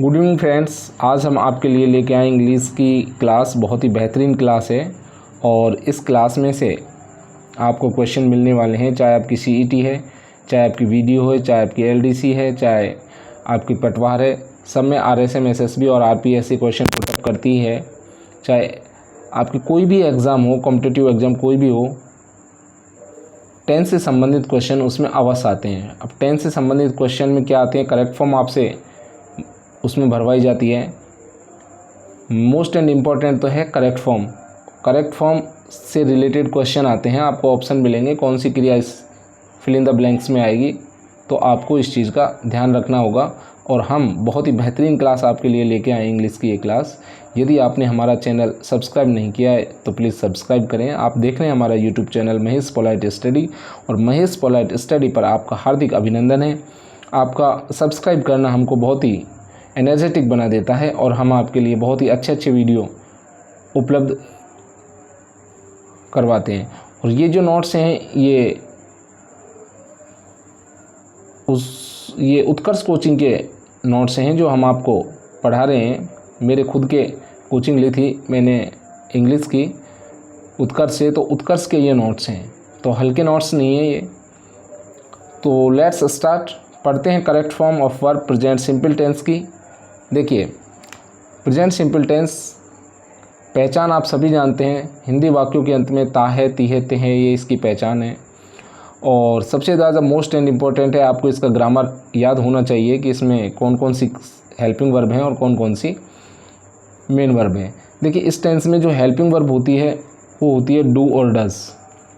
Good evening friends, आज हम आपके लिए लेके आए इंग्लिश की क्लास। बहुत ही बेहतरीन क्लास है और इस क्लास में से आपको क्वेश्चन मिलने वाले हैं, चाहे आपकी सीईटी है, चाहे आपकी वीडियो है, चाहे आपकी एलडीसी है, चाहे आपकी पटवार है। सब में आरएसएम, एसएसबी और आरपीएससी क्वेश्चन पुटअप करती है। चाहे आपकी कोई भी एग्ज़ाम हो, कॉम्पिटिटिव एग्ज़ाम कोई भी हो, 10 से संबंधित क्वेश्चन उसमें अवश्य आते हैं। अब 10 से संबंधित क्वेश्चन में क्या आते हैं, करेक्ट फॉर्म आपसे उसमें भरवाई जाती है। मोस्ट एंड इम्पॉर्टेंट तो है करेक्ट फॉर्म। करेक्ट फॉर्म से रिलेटेड क्वेश्चन आते हैं, आपको ऑप्शन मिलेंगे कौन सी क्रिया इस फिल इन द ब्लैंक्स में आएगी, तो आपको इस चीज़ का ध्यान रखना होगा। और हम बहुत ही बेहतरीन क्लास आपके लिए लेके आए इंग्लिश की ये क्लास। यदि आपने हमारा चैनल सब्सक्राइब नहीं किया है तो प्लीज़ सब्सक्राइब करें। आप देख रहे हैं हमारा YouTube channel Mahesh polite study, और महेश पोलाइट स्टडी पर आपका हार्दिक अभिनंदन है। आपका सब्सक्राइब करना हमको बहुत ही एनर्जेटिक बना देता है और हम आपके लिए बहुत ही अच्छे वीडियो उपलब्ध करवाते हैं। और ये जो नोट्स हैं ये उत्कर्ष कोचिंग के नोट्स हैं जो हम आपको पढ़ा रहे हैं। मेरे खुद के कोचिंग ली थी मैंने इंग्लिश की उत्कर्ष से, तो उत्कर्ष के ये नोट्स हैं, तो हल्के नोट्स नहीं है ये। तो लेट्स स्टार्ट। पढ़ते हैं correct form of verb present simple tense की। देखिए, प्रेजेंट सिंपल टेंस पहचान आप सभी जानते हैं। हिंदी वाक्यों के अंत में ता है, ती है, ते है, ये इसकी पहचान है। और सबसे ज़्यादा मोस्ट एंड इम्पॉर्टेंट है, आपको इसका ग्रामर याद होना चाहिए कि इसमें कौन कौन सी हेल्पिंग वर्ब हैं और कौन कौन सी मेन वर्ब हैं। देखिए, इस टेंस में जो हेल्पिंग वर्ब होती है वो होती है डू और डज।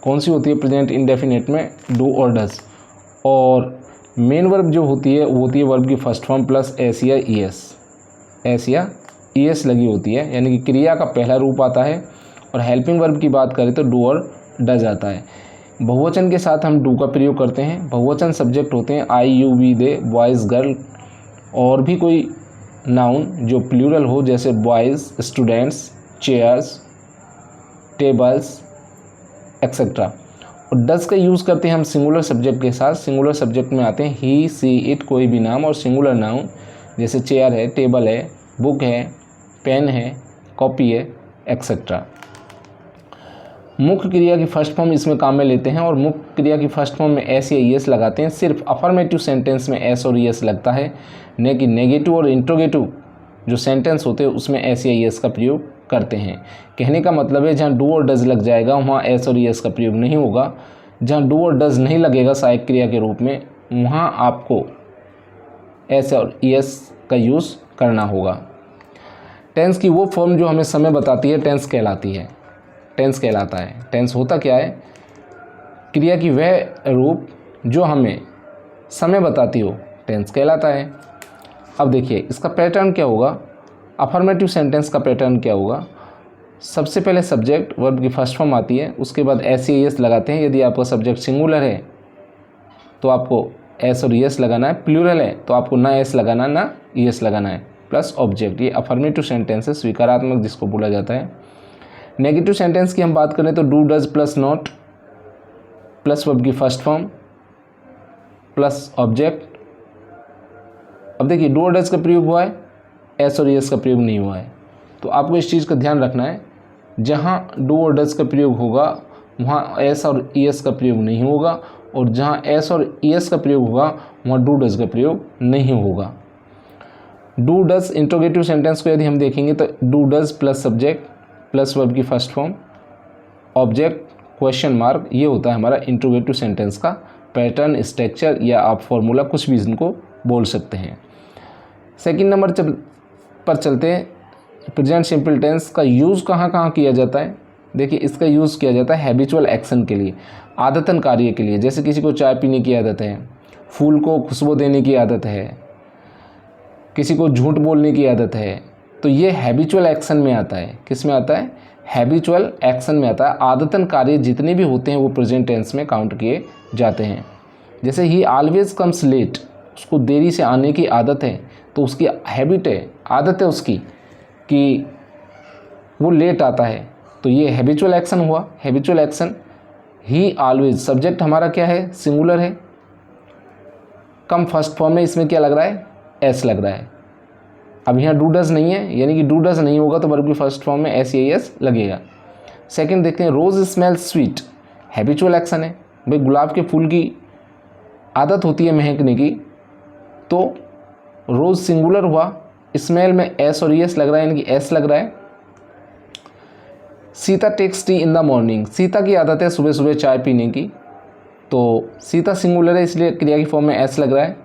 कौन सी होती है प्रेजेंट इंडेफिनिट में? डू और डज। और मेन वर्ब जो होती है वो होती है वर्ब की फर्स्ट फॉर्म प्लस एस या ई एस। एस या ई एस लगी होती है, यानी कि क्रिया का पहला रूप आता है। और हेल्पिंग वर्ब की बात करें तो डू और डज आता है। बहुवचन के साथ हम डू का प्रयोग करते हैं। बहुवचन सब्जेक्ट होते हैं I, you, we, they, boys, girl, और भी कोई नाउन जो प्लूरल हो, जैसे boys, students, chairs, tables etcetera. और डज का यूज़ करते हैं हम सिंगुलर सब्जेक्ट के साथ। सिंगुलर सब्जेक्ट में आते हैं ही, सी, इट, कोई भी नाम, और सिंगुलर नाउन जैसे चेयर है, टेबल है, बुक है, पेन है, कॉपी है एक्सेट्रा। मुख्य क्रिया की फर्स्ट फॉर्म इसमें काम में लेते हैं, और मुख्य क्रिया की फर्स्ट फॉर्म में एस या ई एस लगाते हैं। सिर्फ अफर्मेटिव सेंटेंस में एस और ई एस लगता है, न कि नेगेटिव और इंट्रोगेटिव जो सेंटेंस होते हैं उसमें एस या ई एस का प्रयोग करते हैं। कहने का मतलब है, जहाँ डू और डज लग जाएगा वहाँ एस और ई एस का प्रयोग नहीं होगा। जहाँ डू और डज नहीं लगेगा सहायक क्रिया के रूप में, वहाँ आपको एस और ई एस का यूज़ करना होगा। टेंस की वो फॉर्म जो हमें समय बताती है टेंस कहलाती है, टेंस कहलाता है। टेंस होता क्या है? क्रिया की वह रूप जो हमें समय बताती हो, टेंस कहलाता है। अब देखिए, इसका पैटर्न क्या होगा, अफर्मेटिव सेंटेंस का पैटर्न क्या होगा। सबसे पहले सब्जेक्ट वर्ब की फर्स्ट फॉर्म आती है, उसके बाद एस या एस लगाते हैं। यदि आपका सब्जेक्ट सिंगुलर है तो आपको एस और एस लगाना है, प्लूरल है तो आपको ना एस लगाना ना एस लगाना है, प्लस ऑब्जेक्ट। ये अफर्मेटिव सेंटेंस है, स्वीकारात्मक जिसको बोला जाता है। नेगेटिव सेंटेंस की हम बात करें तो do, does plus not plus verb की फर्स्ट फॉर्म प्लस ऑब्जेक्ट। अब देखिए, डू और डज का प्रयोग हुआ है, एस और एस का प्रयोग नहीं हुआ है, तो आपको इस चीज़ का ध्यान रखना है। जहाँ डू और डज का प्रयोग होगा वहाँ एस और ई एस का प्रयोग नहीं होगा, और जहाँ एस और ई एस का प्रयोग होगा वहाँ डू डज का प्रयोग नहीं होगा। डू डज इंट्रोगेटिव सेंटेंस को यदि हम देखेंगे तो do does plus subject plus verb की first form object question mark, ये होता है हमारा इंट्रोगेटिव सेंटेंस का पैटर्न, स्ट्रक्चर, या आप फॉर्मूला, कुछ भी इनको बोल सकते हैं। सेकंड नंबर पर चलते हैं। प्रेजेंट सिंपल टेंस का यूज़ कहाँ कहाँ किया जाता है। देखिए, इसका यूज़ किया जाता है हैबिचुअल एक्शन के लिए, आदतन कार्य के लिए। जैसे किसी को चाय पीने की आदत है, फूल को खुशबू देने की आदत है, किसी को झूठ बोलने की आदत है, तो ये हैबिचुअल एक्शन में आता है। किस में आता है? हैबिचुअल एक्शन में आता है। आदतन कार्य जितने भी होते हैं वो प्रेजेंट टेंस में काउंट किए जाते हैं। जैसे ही ऑलवेज कम्स लेट, उसको देरी से आने की आदत है, तो उसकी हैबिट है, आदत है उसकी कि वो लेट आता है, तो ये हैबिचुअल एक्शन हुआ। Habitual action. ही ऑलवेज, सब्जेक्ट हमारा क्या है? सिंगुलर है, कम फर्स्ट फॉर्म में, इसमें क्या लग रहा है? एस लग रहा है। अब यहाँ डू डज नहीं है, यानी कि डू डज नहीं होगा तो वर्ब की फर्स्ट फॉर्म में SES लगेगा। सेकंड देखते हैं, रोज़ स्मेल स्वीट, हैबिचुअल एक्शन है। भाई गुलाब के फूल की आदत होती है महकने की, तो रोज़ सिंगुलर हुआ, स्मेल में S और ES लग रहा है, यानी कि S लग रहा है। Sita takes tea in the morning, Sita की आदत है सुबह सुबह चाय पीने की, तो सीता सिंगुलर है इसलिए क्रिया की फॉर्म में S लग रहा है।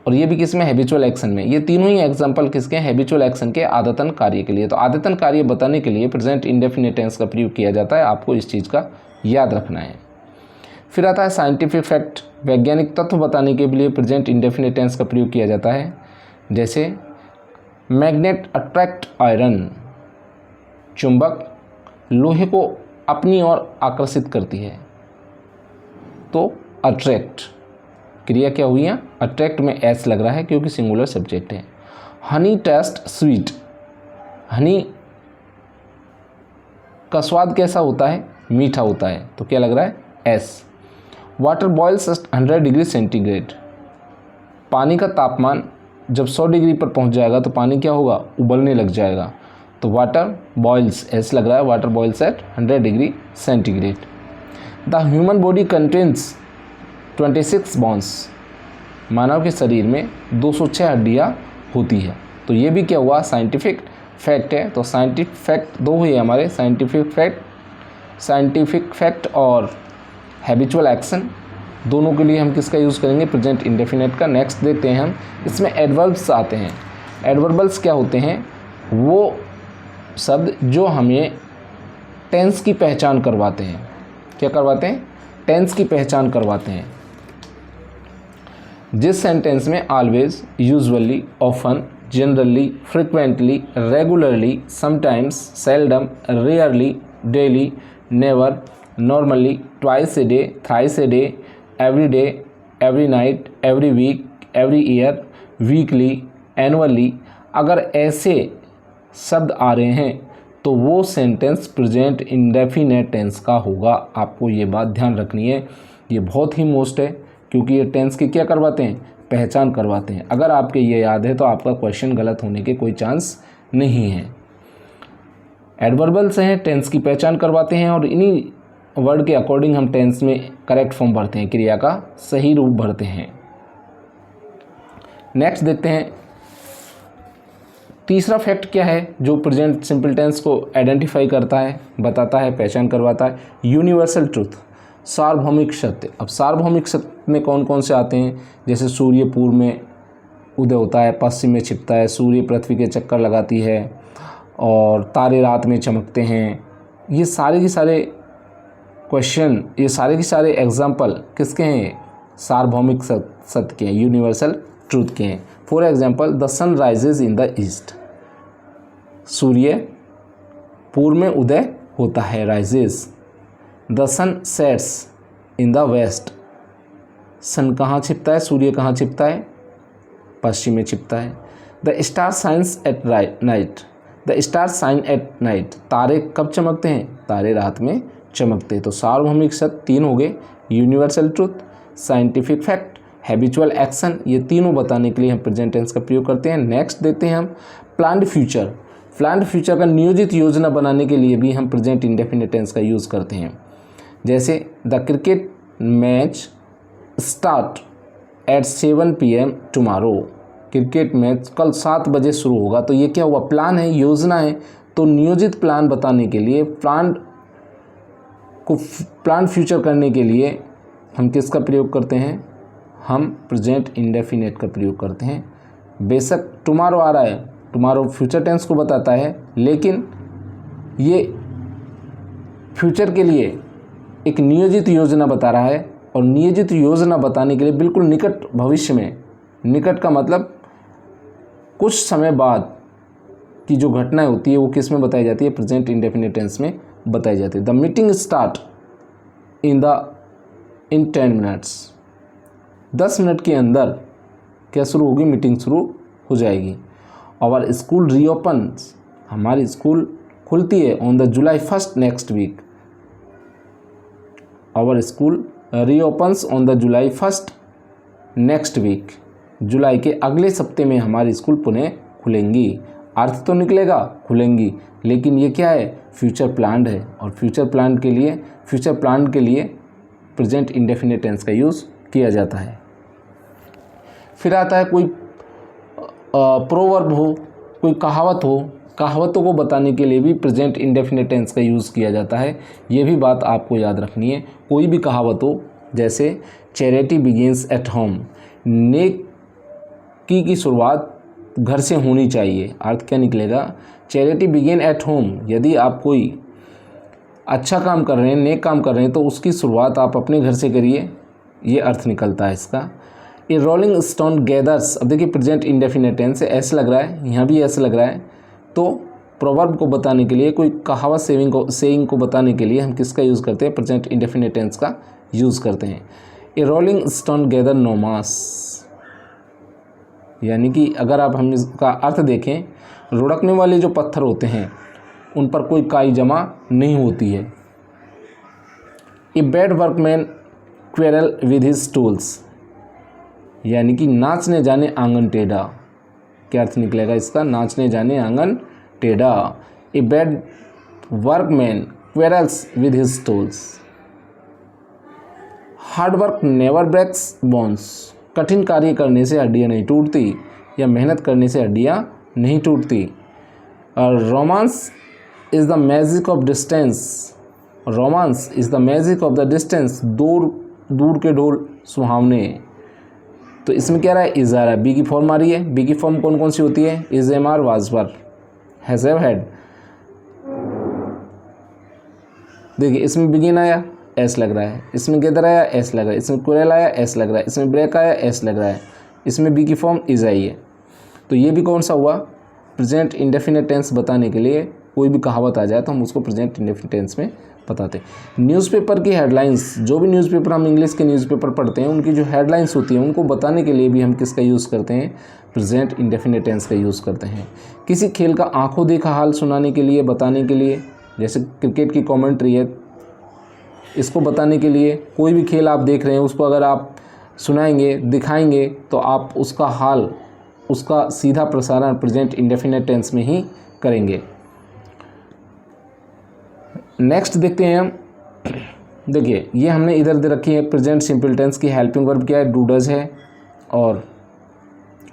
और ये भी किस में, हैबिचुअल एक्शन में। ये तीनों ही एग्जांपल किसके हैं, हैबिचुअल एक्शन के आदतन कार्य के लिए। तो आदतन कार्य बताने के लिए प्रेजेंट इंडेफिनिट टेंस का प्रयोग किया जाता है, आपको इस चीज़ का याद रखना है। फिर आता है साइंटिफिक फैक्ट, वैज्ञानिक तत्व बताने के लिए प्रेजेंट इंडेफिनिट टेंस का प्रयोग किया जाता है। जैसे मैग्नेट अट्रैक्ट आयरन, चुंबक लोहे को अपनी ओर आकर्षित करती है, तो अट्रैक्ट क्रिया क्या हुई है, अट्रैक्ट में S लग रहा है क्योंकि सिंगुलर सब्जेक्ट है। हनी टेस्ट स्वीट, हनी का स्वाद कैसा होता है, मीठा होता है, तो क्या लग रहा है S। Water boils 100 degree centigrade, पानी का तापमान जब 100 डिग्री पर पहुंच जाएगा तो पानी क्या होगा, उबलने लग जाएगा, तो वाटर बॉइल्स S लग रहा है, water boils at 100 degree centigrade. The human body contains 26 bones, मानव के शरीर में 206 हड्डियाँ होती है, तो ये भी क्या हुआ, साइंटिफिक फैक्ट है। तो साइंटिफिक फैक्ट दो हुए हमारे, साइंटिफिक फैक्ट और हैबिचुअल एक्शन, दोनों के लिए हम किसका यूज़ करेंगे, प्रेजेंट इंडेफिनिट का। नेक्स्ट देखते हैं हम, इसमें एडवर्ब्स आते हैं। एडवर्बल्स क्या होते हैं, वो शब्द जो हमें टेंस की पहचान करवाते हैं। क्या करवाते हैं, टेंस की पहचान करवाते हैं। जिस सेंटेंस में always, usually, often, generally, frequently, regularly, sometimes, seldom, rarely, daily, never, normally, twice a day, thrice a day, every day, every night, every week, every year, weekly, annually, अगर ऐसे शब्द आ रहे हैं तो वो सेंटेंस प्रेजेंट इंडेफिनेट टेंस का होगा। आपको ये बात ध्यान रखनी है, ये बहुत ही मोस्ट है क्योंकि ये टेंस की क्या करवाते हैं, पहचान करवाते हैं। अगर आपके ये याद है तो आपका क्वेश्चन गलत होने के कोई चांस नहीं है। एडवर्बल्स हैं, टेंस की पहचान करवाते हैं और इन्हीं वर्ड के अकॉर्डिंग हम टेंस में करेक्ट फॉर्म भरते हैं, क्रिया का सही रूप भरते हैं। नेक्स्ट देखते हैं, तीसरा फैक्ट क्या है जो प्रेजेंट सिंपल टेंस को आइडेंटिफाई करता है, बताता है, पहचान करवाता है, यूनिवर्सल ट्रूथ, सार्वभौमिक सत्य। अब सार्वभौमिक सत्य में कौन कौन से आते हैं, जैसे सूर्य पूर्व में उदय होता है, पश्चिम में छिपता है, सूर्य पृथ्वी के चक्कर लगाती है और तारे रात में चमकते हैं। ये सारे के सारे क्वेश्चन, ये सारे के सारे एग्जाम्पल किसके हैं, सार्वभौमिक सत्य के हैं, यूनिवर्सल ट्रूथ के हैं। For example, the sun rises in the east, सूर्य पूर्व में उदय होता है, rises. The sun sets in the west, sun कहाँ छिपता है, सूर्य कहाँ छिपता है, पश्चिम में छिपता है। The star shines at night, the star shine at night, तारे कब चमकते हैं, तारे रात में चमकते हैं। तो सार्वभौमिक सत्य तीन हो गए, universal truth, scientific fact, habitual action, ये तीनों बताने के लिए हम प्रेजेंट टेंस का प्रयोग करते हैं। नेक्स्ट देखते हैं हम प्लान्ड फ्यूचर। प्लान्ड फ्यूचर का नियोजित योजना बनाने के लिए भी हम प्रेजेंट इंडेफिनिट टेंस का यूज़ करते हैं। जैसे the cricket match start at 7 PM tomorrow, cricket match कल 7 बजे शुरू होगा, तो ये क्या हुआ, प्लान है, योजना है। तो नियोजित प्लान बताने के लिए, प्लान फ्यूचर करने के लिए हम किसका प्रयोग करते हैं, हम प्रेजेंट इंडेफिनिट का प्रयोग करते हैं। बेशक टुमारो आ रहा है, टुमारो फ्यूचर टेंस को बताता है, लेकिन ये फ्यूचर के लिए एक नियोजित योजना बता रहा है और नियोजित योजना बताने के लिए बिल्कुल निकट भविष्य में, निकट का मतलब कुछ समय बाद की जो घटनाएं होती है वो किस में बताई जाती है, प्रेजेंट इंडेफिनिट टेंस में बताई जाती है। The meeting start in 10 minutes, 10 minute के अंदर क्या शुरू होगी, मीटिंग शुरू हो जाएगी। आवर स्कूल रीओपन्स, हमारी स्कूल खुलती है on the July 1 next week. Our school reopens on the July 1 next week, जुलाई के अगले सप्ते में हमारी स्कूल पुनः खुलेंगी। अर्थ तो निकलेगा, खुलेंगी, लेकिन ये क्या है, फ्यूचर प्लान्ड है। और फ्यूचर प्लान के लिए प्रेजेंट इंडेफिनिट टेंस का यूज़ किया जाता है। फिर आता है कोई प्रोवर्ब हो, कोई कहावत हो, कहावतों को बताने के लिए भी प्रेजेंट इंडेफिनिट टेंस का यूज़ किया जाता है। ये भी बात आपको याद रखनी है। कोई भी कहावत हो, जैसे चैरिटी बिगिंस एट होम, नेकी की शुरुआत घर से होनी चाहिए। अर्थ क्या निकलेगा, चैरिटी बिगिन एट होम। यदि आप कोई अच्छा काम कर रहे हैं, नेक काम कर रहे हैं, तो उसकी शुरुआत आप अपने घर से करिए, ये अर्थ निकलता है इसका। ए रोलिंग स्टोन गैदर्स, अब देखिए प्रेजेंट इंडेफिनिट टेंस से ऐसे लग रहा है, यहाँ भी ऐसे लग रहा है। तो प्रोवर्ब को बताने के लिए, कोई कहावत सेइंग को बताने के लिए हम किसका यूज़ करते हैं, प्रेजेंट इंडेफिनिट टेंस का यूज़ करते हैं। ए रोलिंग स्टोन गैदर नो मास, यानी कि अगर आप हम इसका अर्थ देखें, लुढ़कने वाले जो पत्थर होते हैं उन पर कोई काई जमा नहीं होती है। ए bad workman quarrel with his tools, यानी कि नाचने जाने आंगन टेढ़ा। क्या अर्थ निकलेगा इसका, नाचने जाने आंगन टेढ़ा। A bad workman quarrels with his tools. Hard work never breaks bones, कठिन कार्य करने से हड्डियाँ नहीं टूटती, या मेहनत करने से हड्डियाँ नहीं टूटती। और romance is the magic of distance, romance is the magic of the distance, दूर दूर के ढोल सुहावने। तो इसमें क्या रहा है, इज़ आ रहा है, बी की फॉर्म आ रही है। बी की फॉर्म कौन कौन सी होती है, is, am, are, was, were, has, have, had. देखिए इसमें बिगिन आया, एस लग रहा है, इसमें गेदर आया, एस लग रहा है, इसमें कुरेल आया, एस लग रहा है, इसमें ब्रेक आया, एस लग रहा है, इसमें बी की फॉर्म इज़ आई है। तो ये भी कौन सा हुआ, प्रेजेंट इंडेफिनिट टेंस बताने के लिए कोई भी कहावत आ जाए तो हम उसको प्रेजेंट इंडेफिनिट टेंस में बताते हैं। न्यूज़पेपर की हेडलाइंस, जो भी न्यूज़पेपर हम इंग्लिश के न्यूज़पेपर पढ़ते हैं, उनकी जो हेडलाइंस होती हैं उनको बताने के लिए भी हम किसका यूज़ करते हैं, प्रेजेंट इंडेफिनिट टेंस का यूज़ करते हैं। किसी खेल का आंखों देखा हाल सुनाने के लिए, बताने के लिए, जैसे क्रिकेट की कमेंट्री है, इसको बताने के लिए, कोई भी खेल आप देख रहे हैं उसको अगर आप सुनाएंगे, दिखाएंगे, तो आप उसका हाल, उसका सीधा प्रसारण प्रेजेंट इंडेफिनिट टेंस में ही करेंगे। नेक्स्ट देखते हैं हम। देखिए ये हमने इधर दे रखी है, प्रेजेंट सिंपल टेंस की हेल्पिंग वर्ब क्या है, डू डज है, और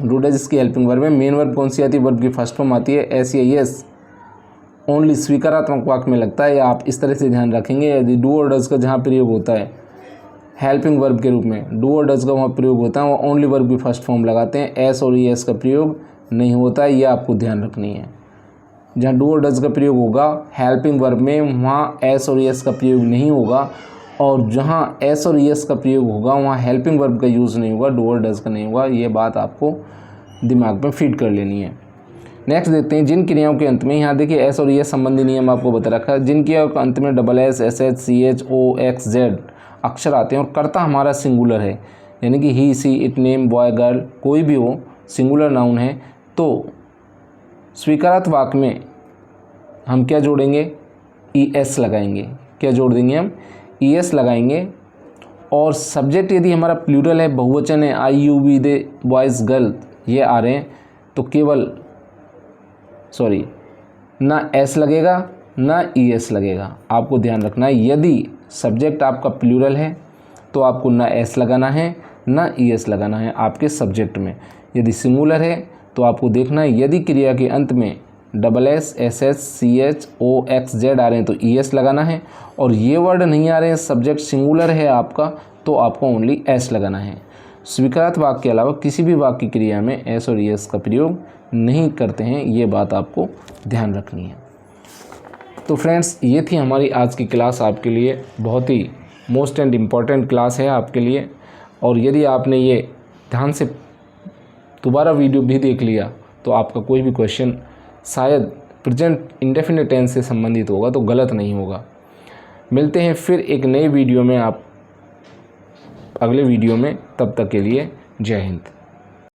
डू डज इसकी हेल्पिंग वर्ब है। मेन वर्ब कौन सी आती है, वर्ब की फर्स्ट फॉर्म आती है, एस या यस, ओनली स्वीकारात्मक वाक्य में लगता है, या आप इस तरह से ध्यान रखेंगे, यदि डू और डज का जहाँ प्रयोग होता है हेल्पिंग वर्ब के रूप में, डू और डज का वहाँ प्रयोग होता है, वो ओनली वर्ब की फर्स्ट फॉर्म लगाते हैं, एस और एस का प्रयोग नहीं होता है, ये आपको ध्यान रखनी है। जहाँ डू और डज का प्रयोग होगा हेल्पिंग वर्ब में, वहाँ एस और एस का प्रयोग नहीं होगा, और जहाँ एस और एस का प्रयोग होगा वहाँ हेल्पिंग वर्ब का यूज़ नहीं होगा, डू और डज का नहीं होगा। ये बात आपको दिमाग में फीड कर लेनी है। नेक्स्ट देखते हैं, जिन क्रियाओं के अंत में, यहाँ देखिए एस और एस संबंधी नियम आपको बता रखा है। जिन क्रियाओं के अंत में double S, S H, C H, O, X, Z अक्षर आते हैं और कर्ता हमारा सिंगुलर है, यानी कि ही, सी, इट, नेम, बॉय, गर्ल, कोई भी हो, सिंगुलर नाउन है, तो स्वीकारार्थ वाक्य में हम क्या जोड़ेंगे, ई एस लगाएंगे। क्या जोड़ देंगे हम, ई एस लगाएंगे। और सब्जेक्ट यदि हमारा प्लूरल है, बहुवचन है, I, you, we, they, boys, girl, ये आ रहे हैं, तो केवल ना एस लगेगा ना ई एस लगेगा। आपको ध्यान रखना है, यदि सब्जेक्ट आपका प्लूरल है तो आपको ना एस लगाना है ना ई एस लगाना है आपके सब्जेक्ट में। यदि सिंगुलर है तो आपको देखना है, यदि क्रिया के अंत में double S, S H, C H, O, X, Z आ रहे हैं तो ई एस लगाना है, और ये वर्ड नहीं आ रहे हैं, सब्जेक्ट सिंगुलर है आपका, तो आपको ओनली एस लगाना है। स्वीकारार्थ वाक्य के अलावा किसी भी वाक्य क्रिया में एस और ई एस का प्रयोग नहीं करते हैं, ये बात आपको ध्यान रखनी है। तो फ्रेंड्स, ये थी हमारी आज की क्लास आपके लिए, बहुत ही मोस्ट एंड इम्पॉर्टेंट क्लास है आपके लिए। और यदि आपने ये ध्यान से दोबारा वीडियो भी देख लिया तो आपका कोई भी क्वेश्चन शायद प्रेजेंट इंडेफिनिट टेंस से संबंधित होगा तो गलत नहीं होगा। मिलते हैं फिर एक नई वीडियो में, आप अगले वीडियो में, तब तक के लिए जय हिंद।